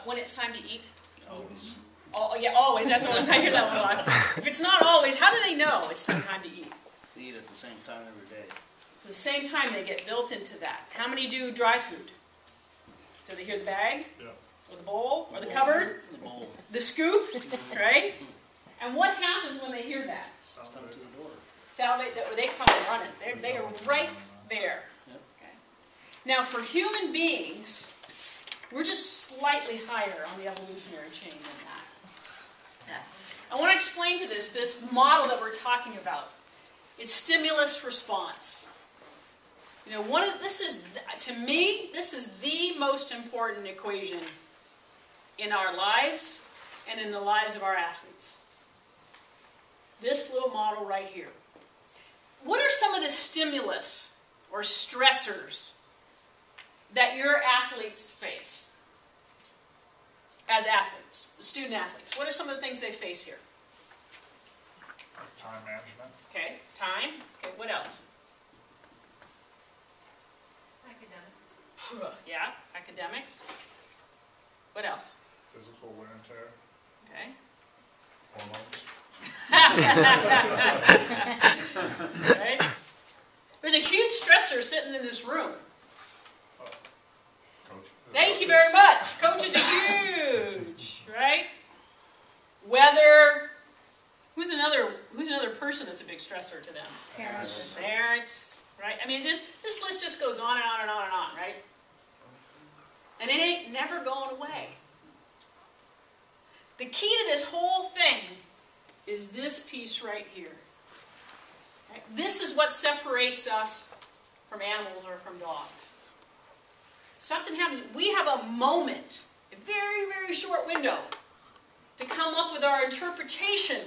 when it's time to eat? Always. Oh, yeah, always. That's always. I hear that one a lot. If it's not always, how do they know it's time to eat? They eat at the same time every day. The same time they get built into that. How many do dry food? Do they hear the bag? Yeah. Or the bowl? Or the cupboard? The bowl. The scoop? Right? And what happens when they hear that? Come to the door. They come running. They are right there. Yep. Okay. Now for human beings, we're just slightly higher on the evolutionary chain than that. I want to explain to this model that we're talking about. It's stimulus response. You know, to me, this is the most important equation in our lives and in the lives of our athletes. This little model right here. What are some of the stimulus or stressors that your athletes face? As athletes, student athletes. What are some of the things they face here? Time management. Okay, time. Okay, what else? Academics. Yeah, academics. What else? Physical wear and tear. Okay. Hormones. Right? There's a huge stressor sitting in this room. Coach. Thank you very much. Coaches are huge, right? Weather. Who's another person that's a big stressor to them? Parents. Parents, right? I mean, this list just goes on and on and on and on, right? And it ain't never going away. The key to this whole thing is this piece right here. Right? This is what separates us from animals or from dogs. Something happens. We have a moment, a very, very short window, to come up with our interpretation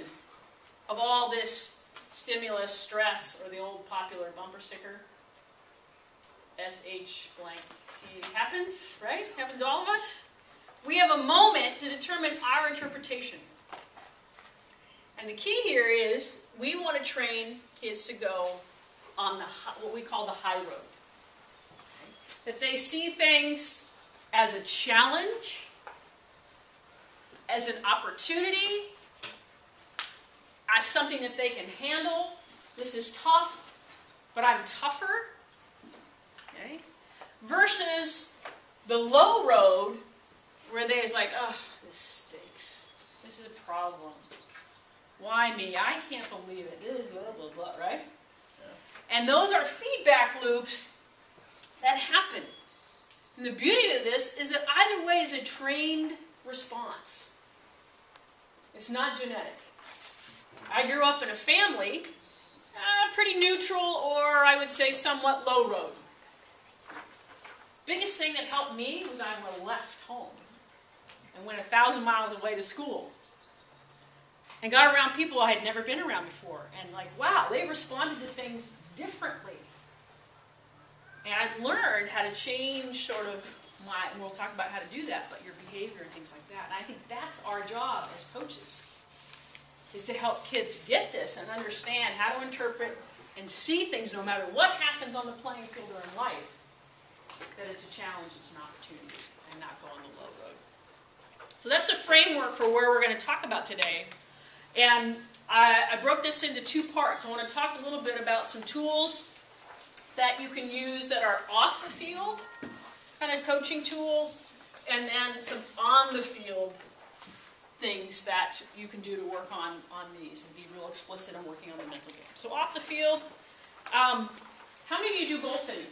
of all this stimulus, stress, or the old popular bumper sticker. SH blank T happens, right? Happens to all of us. We have a moment to determine our interpretation. And the key here is we want to train kids to go on what we call the high road. Okay? That they see things as a challenge, as an opportunity, as something that they can handle. This is tough, but I'm tougher. Okay? Versus the low road, where there's like, oh, this stinks. This is a problem. Why me? I can't believe it. This is blah, blah, blah, right? Yeah. And those are feedback loops that happen. And the beauty of this is that either way is a trained response. It's not genetic. I grew up in a family, pretty neutral, or I would say somewhat low road. Biggest thing that helped me was I left home and went 1,000 miles away to school. And got around people I had never been around before. And like, wow, they responded to things differently. And I learned how to change sort of and we'll talk about how to do that, but your behavior and things like that. And I think that's our job as coaches, is to help kids get this and understand how to interpret and see things no matter what happens on the playing field or in life, that it's a challenge, it's an opportunity, and not go on the low road. So that's the framework for where we're going to talk about today. And I broke this into two parts. I want to talk a little bit about some tools that you can use that are off the field, kind of coaching tools, and then some on the field things that you can do to work on these and be real explicit on working on the mental game. So off the field, how many of you do goal setting?